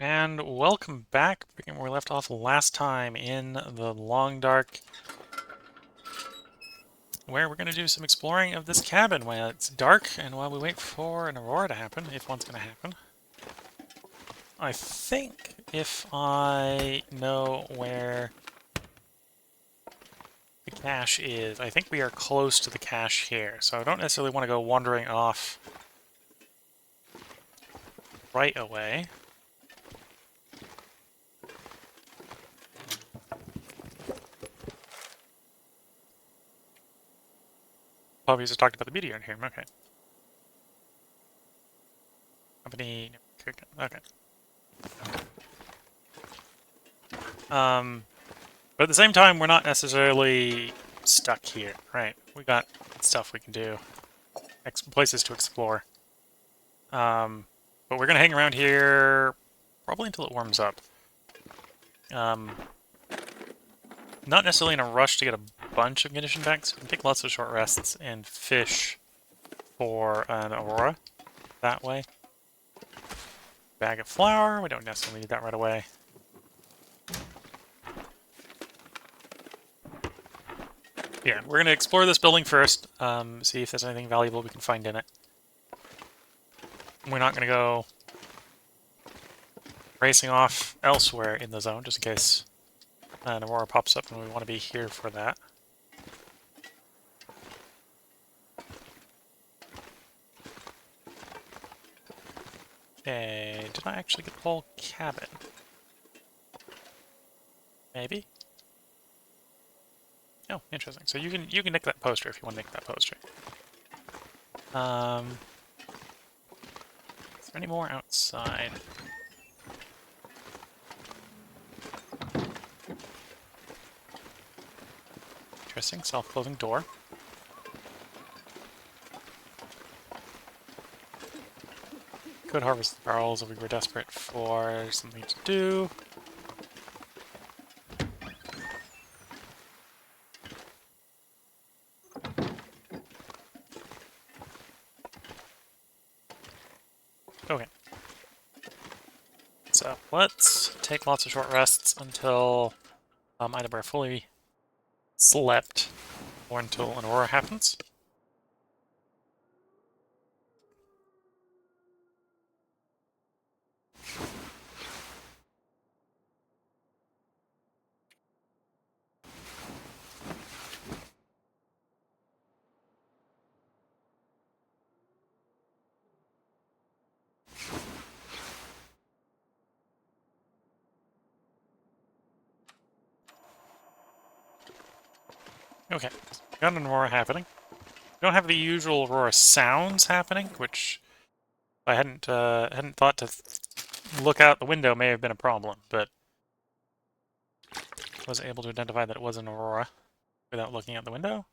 And welcome back, where we left off last time in the Long Dark, where we're going to do some exploring of this cabin while it's dark and while we wait for an aurora to happen, if one's going to happen. I think if I know where the cache is, I think we are close to the cache here, so I don't necessarily want to go wandering off right away. Probably just talked about the meteor in here. Okay. Company. Okay. But at the same time, we're not necessarily stuck here, right? We got stuff we can do, places to explore. But we're gonna hang around here probably until it warms up. Not necessarily in a rush to get a bunch of condition packs. We can take lots of short rests and fish for an aurora that way. Bag of flour, we don't necessarily need that right away. Yeah, we're gonna explore this building first, see if there's anything valuable we can find in it. We're not gonna go racing off elsewhere in the zone, just in case an aurora pops up and we want to be here for that. Okay, did I actually get the whole cabin? Maybe? Oh, interesting. So you can nick that poster if you want to nick that poster. Is there any more outside? Interesting, self-closing door. Could harvest the barrels if we were desperate for something to do. Okay. So let's take lots of short rests until either we're fully slept or until an aurora happens. Okay, got an aurora happening. We don't have the usual aurora sounds happening, which I hadn't thought to look out the window may have been a problem, but was able to identify that it was an aurora without looking out the window.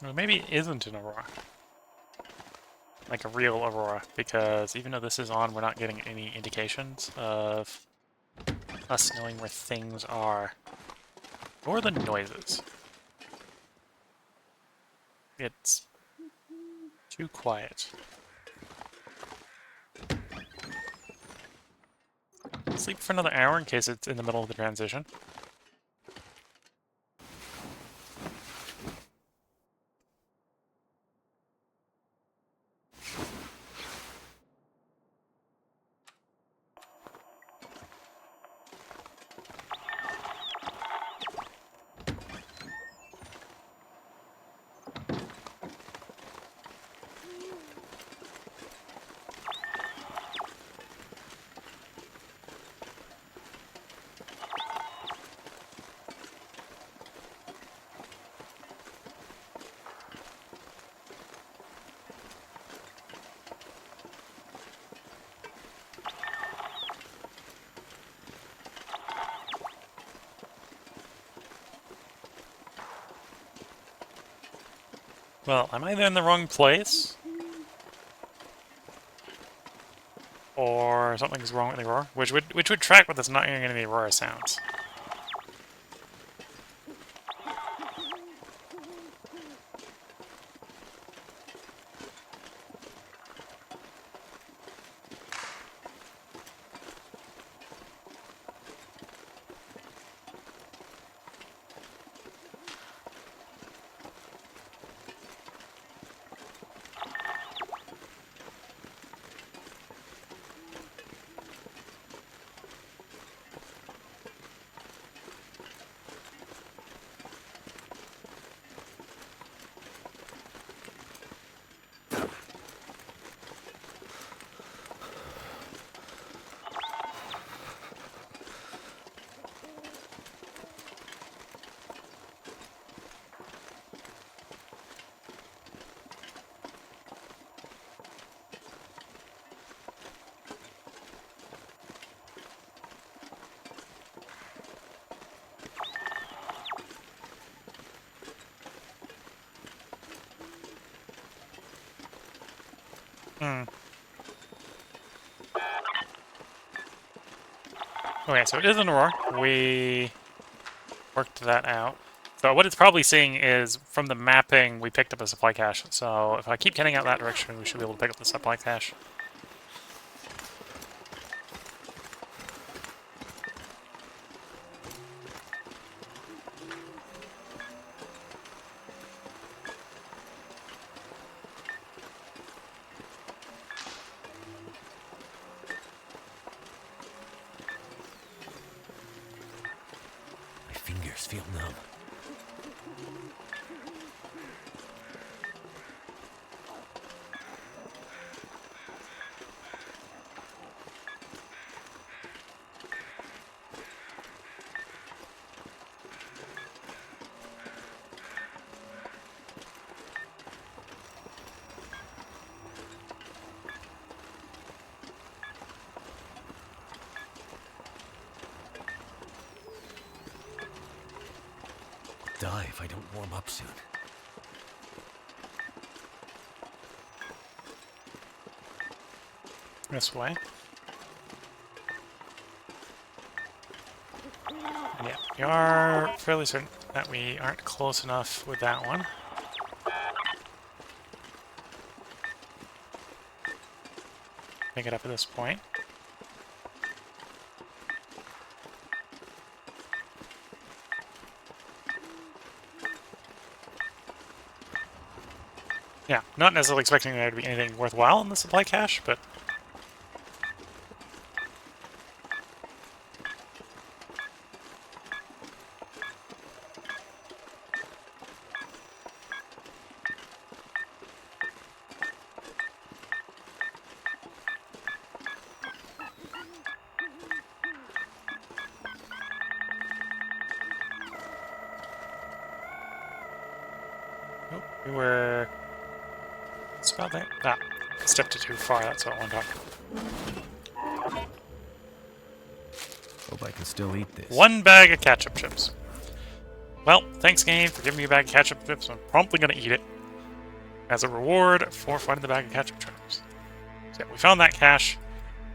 Well, maybe it isn't an aurora. Like a real aurora, because even though this is on, we're not getting any indications of us knowing where things are. Or the noises. It's too quiet. Sleep for another hour in case it's in the middle of the transition. Well, am I either in the wrong place? Or something's wrong with the aurora? Which would track with us not hearing any aurora sounds. Hmm. Okay, so it is an aurora. We worked that out. So what it's probably seeing is, from the mapping, we picked up a supply cache. So if I keep heading out that direction, we should be able to pick up the supply cache. My fingers feel numb. Die if I don't warm up soon. This way. And yeah, we are fairly certain that we aren't close enough with that one. Pick it up at this point. Yeah, not necessarily expecting there to be anything worthwhile in the supply cache, but... Oh, we were... It's about that. Ah, stepped it too far, that's what I went on. Hope I can still eat this. One bag of ketchup chips. Well, thanks game for giving me a bag of ketchup chips. I'm promptly gonna eat it as a reward for finding the bag of ketchup chips. So yeah, we found that cache.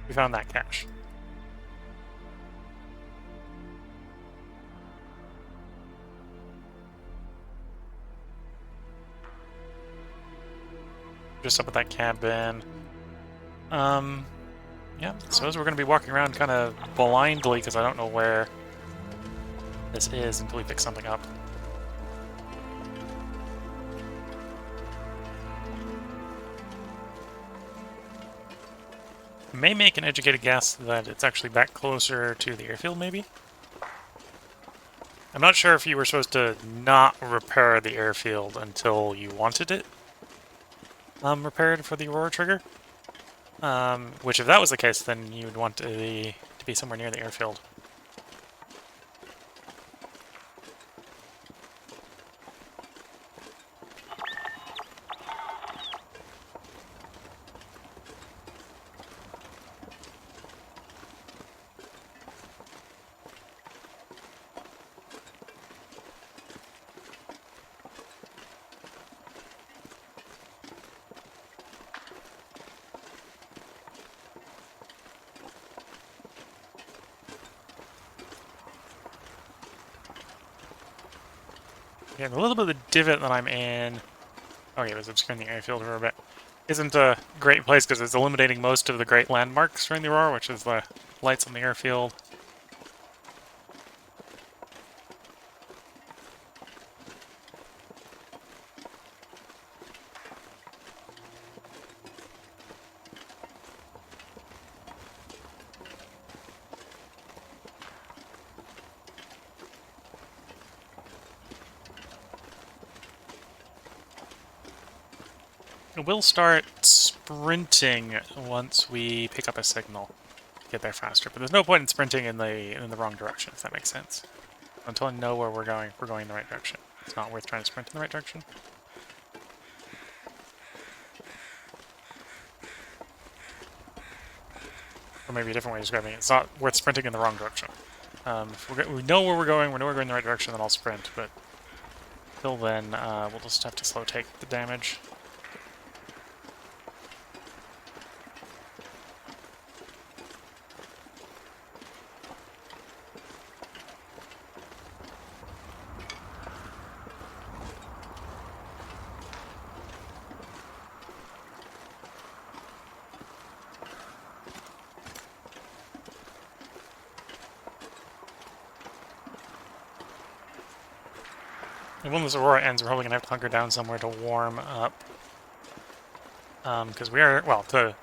We found that cache. Just up at that cabin. Yeah, I suppose we're going to be walking around kind of blindly because I don't know where this is until we pick something up. May make an educated guess that it's actually back closer to the airfield, maybe? I'm not sure if you were supposed to not repair the airfield until you wanted it repaired for the aurora trigger. Which, if that was the case, then you would want to be somewhere near the airfield. Yeah, a little bit of the divot that I'm in. Oh yeah, it was obscuring the airfield for a bit. Isn't a great place because it's eliminating most of the great landmarks during the aurora, which is the lights on the airfield. We'll start sprinting once we pick up a signal to get there faster, but there's no point in sprinting in the wrong direction, if that makes sense. Until I know where we're going in the right direction. It's not worth trying to sprint in the right direction. Or maybe a different way of describing it. It's not worth sprinting in the wrong direction. If we know where we're going, we know we're going in the right direction, then I'll sprint, but till then, we'll just have to slow take the damage. And when this aurora ends, we're probably going to have to hunker down somewhere to warm up. Because we are, well, to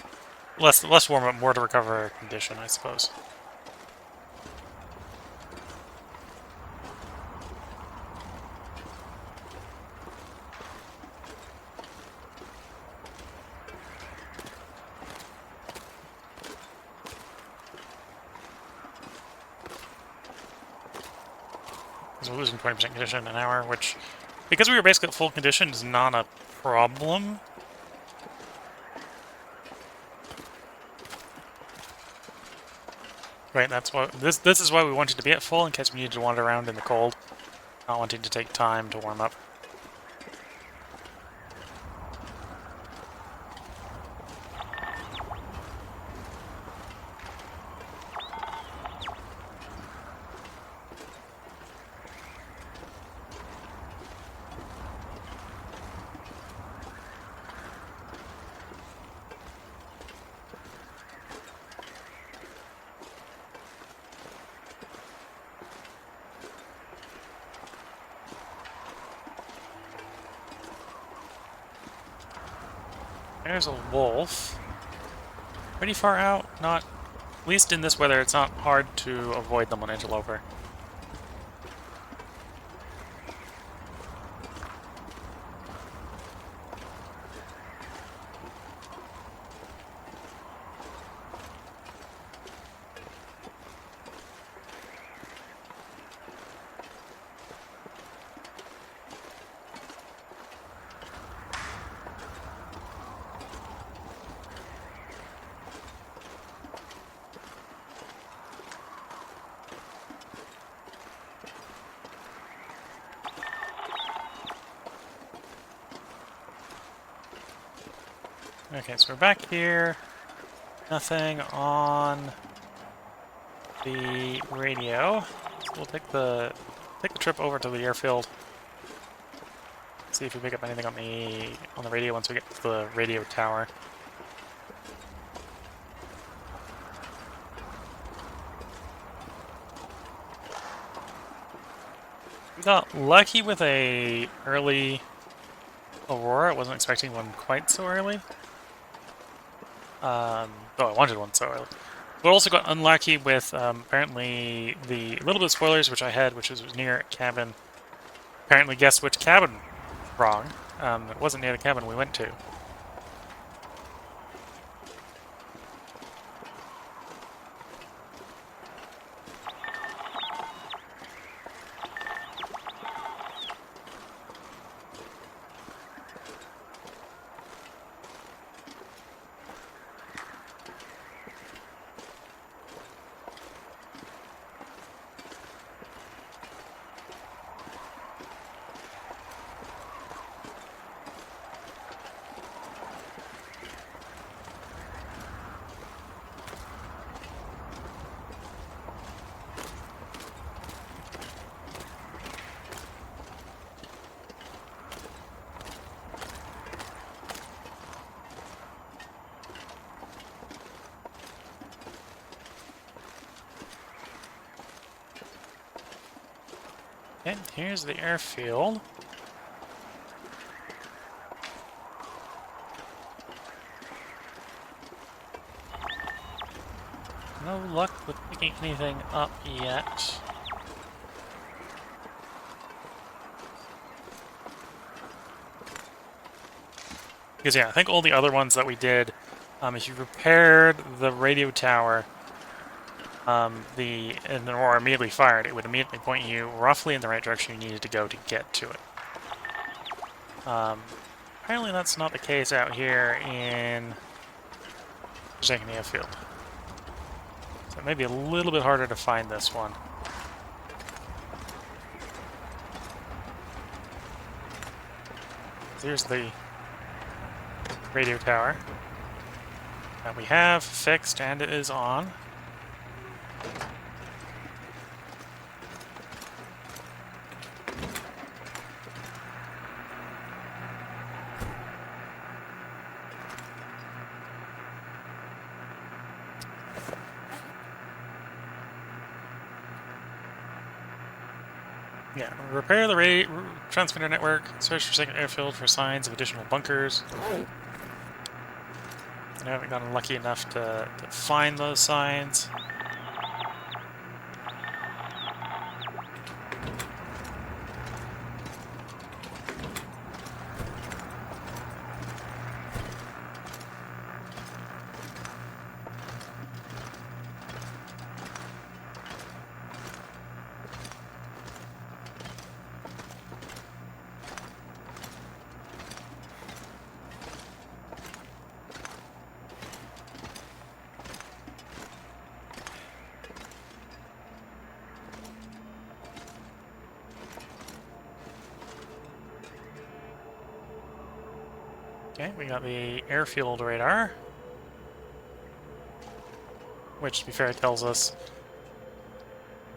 less warm up, more to recover condition, I suppose. Because we're losing 20% condition in an hour, which, because we were basically at full condition, is not a problem. Right, that's why this is why we wanted to be at full, in case we needed to wander around in the cold, not wanting to take time to warm up. There's a wolf. Pretty far out, not... At least in this weather, it's not hard to avoid them on Interloper. Okay, so we're back here. Nothing on the radio. So we'll take the trip over to the airfield. See if we pick up anything on the radio once we get to the radio tower. We got lucky with a early aurora. I wasn't expecting one quite so early. Though I wanted one so early. But also got unlucky with apparently the little bit of spoilers which I had, which was near cabin. Apparently guessed which cabin wrong. It wasn't near the cabin we went to. And here's the airfield. No luck with picking anything up yet. Because yeah, I think all the other ones that we did, if you repaired the radio tower, and the aurora immediately fired, it would immediately point you roughly in the right direction you needed to go to get to it. Apparently that's not the case out here in Zhangnia Field. So it may be a little bit harder to find this one. Here's the radio tower that we have fixed, and it is on. Yeah, repair the transmitter network, search for second airfield for signs of additional bunkers. I haven't gotten lucky enough to find those signs. Okay, we got the airfield radar, which, to be fair, tells us,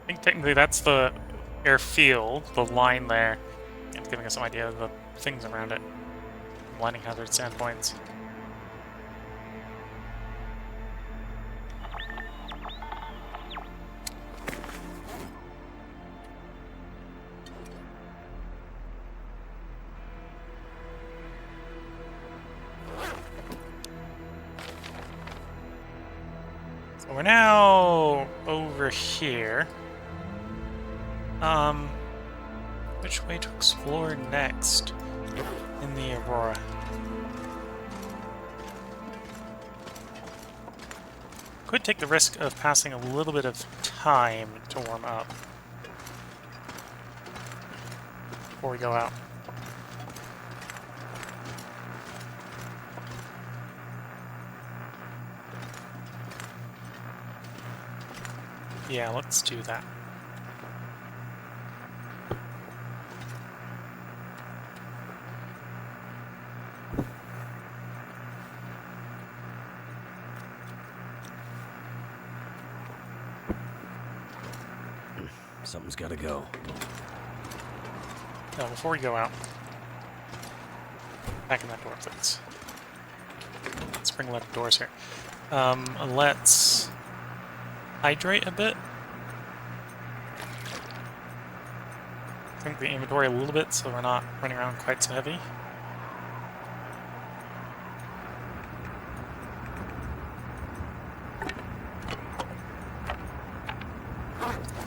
I think technically that's the airfield, the line there, and giving us some idea of the things around it, landing hazard standpoints. We're now over here. Which way to explore next in the aurora? Could take the risk of passing a little bit of time to warm up before we go out. Yeah, let's do that. Something's gotta go. Now, before we go out, back in that door, please. Spring leaded doors here. Let's hydrate a bit. Think the inventory a little bit so we're not running around quite so heavy.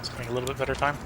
So having a little bit better time.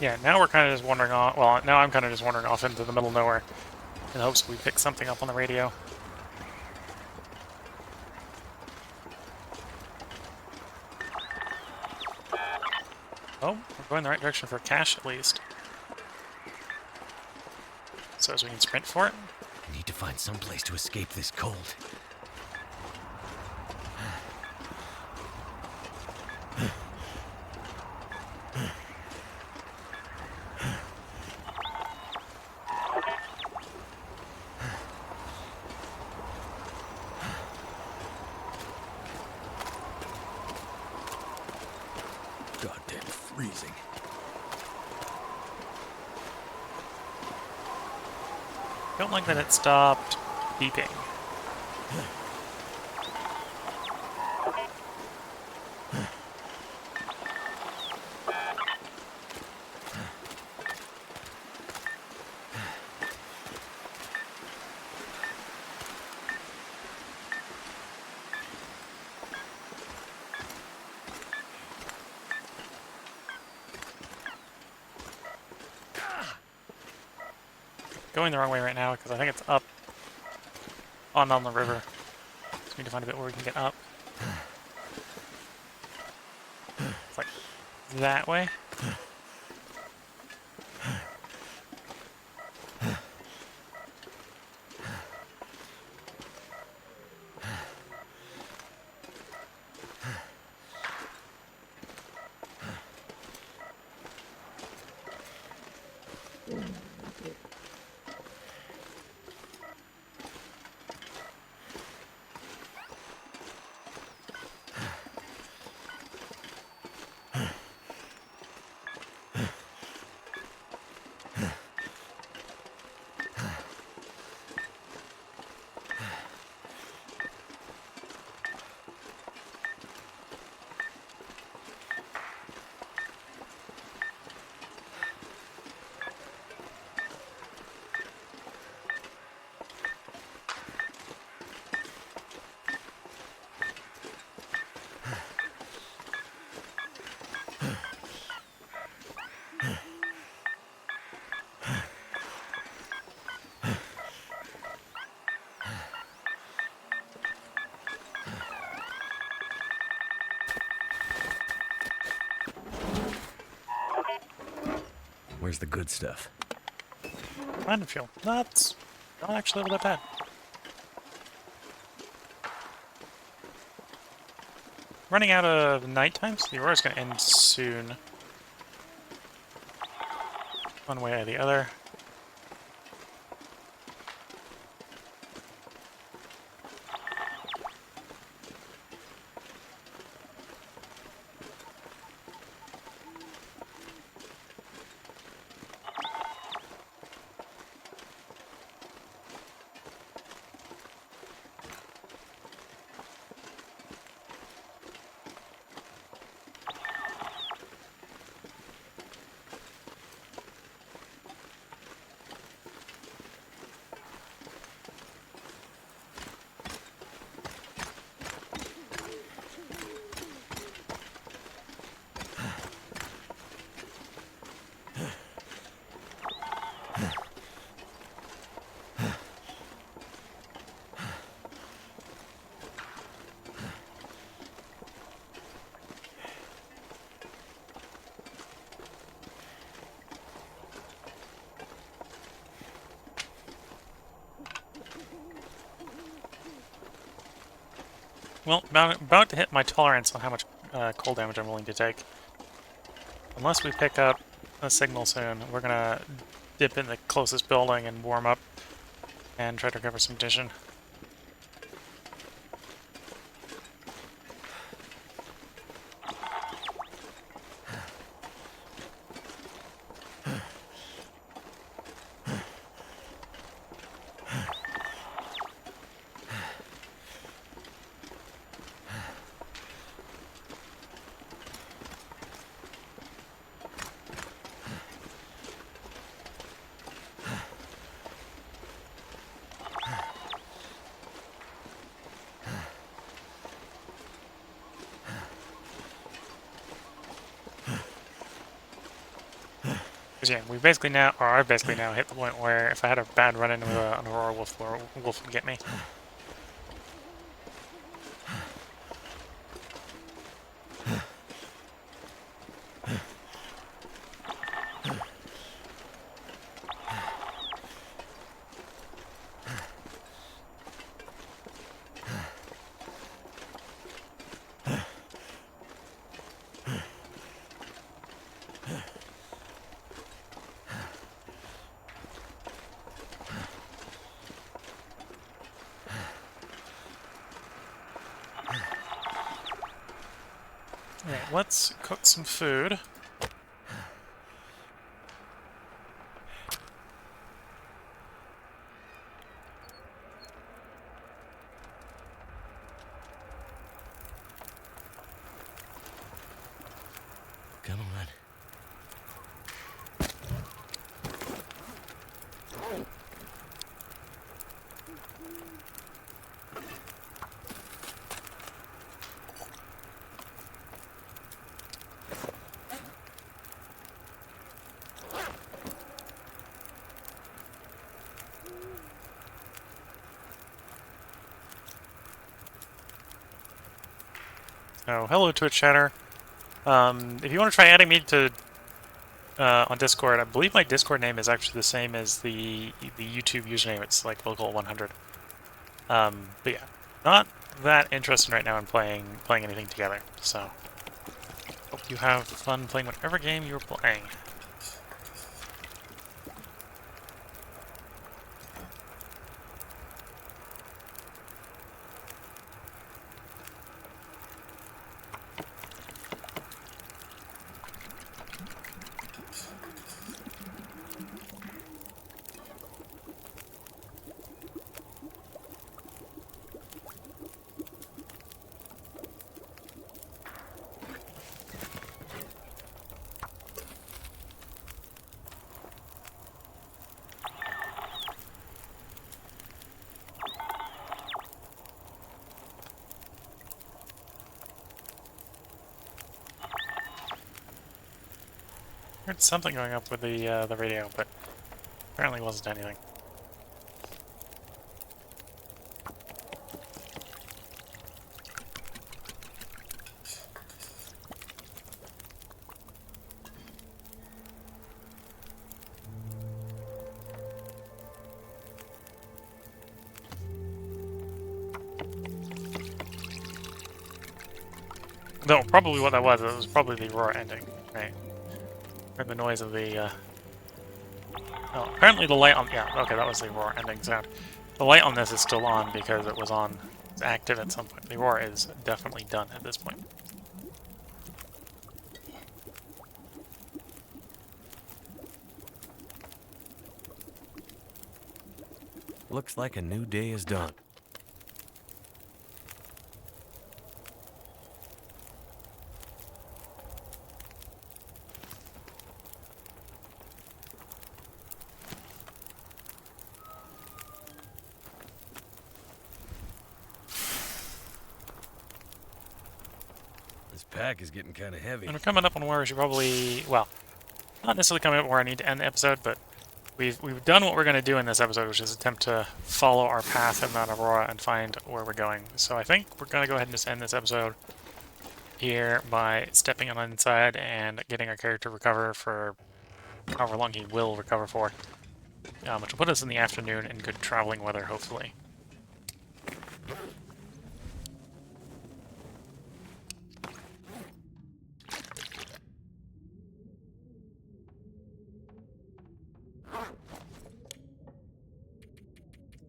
Yeah, now we're kind of just wandering off. Well, now I'm kind of just wandering off into the middle of nowhere in hopes we pick something up on the radio. Oh, we're going the right direction for cache at least. So as we can sprint for it. I need to find some place to escape this cold. Goddamn freezing. Don't like that it stopped beeping. Going the wrong way right now because I think it's up on the river. Just need to find a bit where we can get up. It's like that way. Where's the good stuff? Random fuel. That's not actually all that bad. Running out of nighttime, so the aurora's going to end soon. One way or the other. Well, about to hit my tolerance on how much cold damage I'm willing to take. Unless we pick up a signal soon, we're gonna dip in the closest building and warm up and try to recover some vision. Because yeah, we basically now, or I've basically now hit the point where if I had a bad run-in with an aurora wolf would get me. Alright, let's cook some food. Come on. Oh, hello Twitch chatter. If you want to try adding me to on Discord, I believe my Discord name is actually the same as the YouTube username. It's like local 100. But yeah, not that interested right now in playing anything together. So hope you have fun playing whatever game you're playing. Heard something going up with the radio, but apparently wasn't anything. No, probably what that was. It was probably the aurora ending, right? Heard the noise of the. Oh, apparently the light on. Yeah, okay, that was the aurora ending sound. The light on this is still on because it was on. It's active at some point. The aurora is definitely done at this point. Looks like a new day is dawn. This pack is getting kind of heavy. And we're coming up on where we should probably. Well, not necessarily coming up where I need to end the episode, but we've done what we're going to do in this episode, which is attempt to follow our path in Mount Aurora and find where we're going. So I think we're going to go ahead and just end this episode here by stepping on inside and getting our character recover for however long he will recover for, which will put us in the afternoon in good traveling weather, hopefully.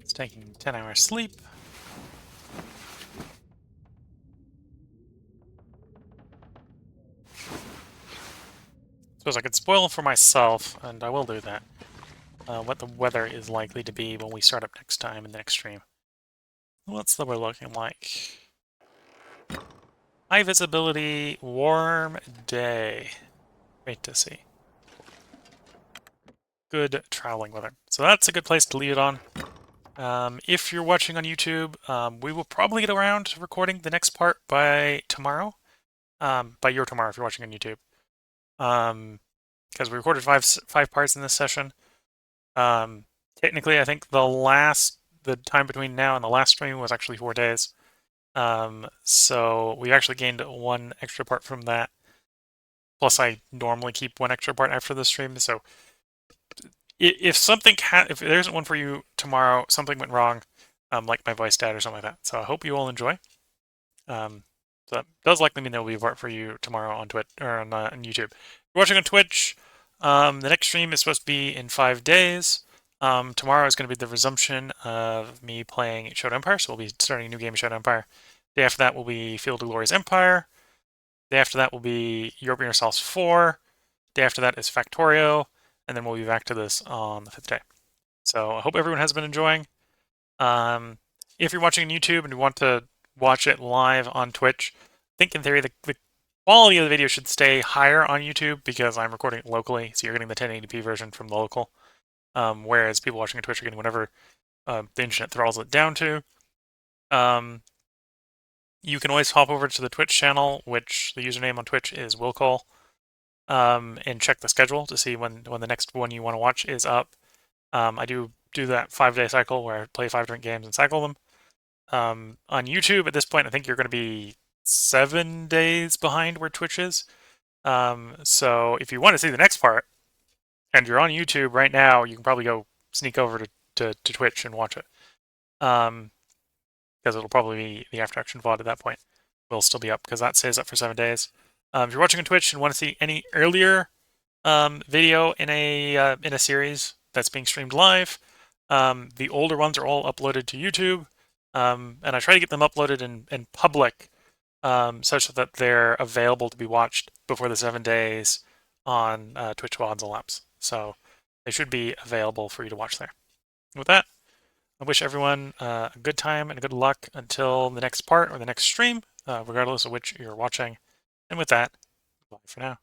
It's taking 10 hours sleep. Suppose I could spoil for myself, and I will do that, what the weather is likely to be when we start up next time in the next stream. What's the weather looking like? High visibility, warm day. Great to see. Good traveling weather. So that's a good place to leave it on. If you're watching on YouTube, we will probably get around to recording the next part by tomorrow. By your tomorrow if you're watching on YouTube. because we recorded five parts in this session. Technically, I think the time between now and the last stream was actually 4 days. So we actually gained one extra part from that. Plus, I normally keep one extra part after the stream. So if there isn't one for you tomorrow, something went wrong, like my voice died or something like that. So I hope you all enjoy. So that does likely mean there will be a part for you tomorrow on Twitch or on YouTube. If you're watching on Twitch, the next stream is supposed to be in 5 days. Tomorrow is going to be the resumption of me playing Shadow Empire, so we'll be starting a new game of Shadow Empire. Day after that will be Field of Glory's Empire. Day after that will be European Universalis 4. Day after that is Factorio, and then we'll be back to this on the 5th day. So I hope everyone has been enjoying. If you're watching on YouTube and you want to watch it live on Twitch, I think in theory the quality of the video should stay higher on YouTube because I'm recording it locally, so you're getting the 1080p version from the local. Whereas people watching on Twitch are getting whatever the internet throttles it down to. You can always hop over to the Twitch channel, which the username on Twitch is willcall, and check the schedule to see when the next one you want to watch is up. I do that 5-day cycle where I play 5 different games and cycle them. On YouTube at this point, I think you're going to be 7 days behind where Twitch is. So if you want to see the next part, and you're on YouTube right now, you can probably go sneak over to Twitch and watch it. Because it'll probably be the after action VOD at that point. Will still be up because that stays up for 7 days. If you're watching on Twitch and want to see any earlier video in a series that's being streamed live, the older ones are all uploaded to YouTube, and I try to get them uploaded in public such that they're available to be watched before the 7 days on Twitch VODs elapse. So they should be available for you to watch there. With that, I wish everyone a good time and good luck until the next part or the next stream, regardless of which you're watching. And with that, bye for now.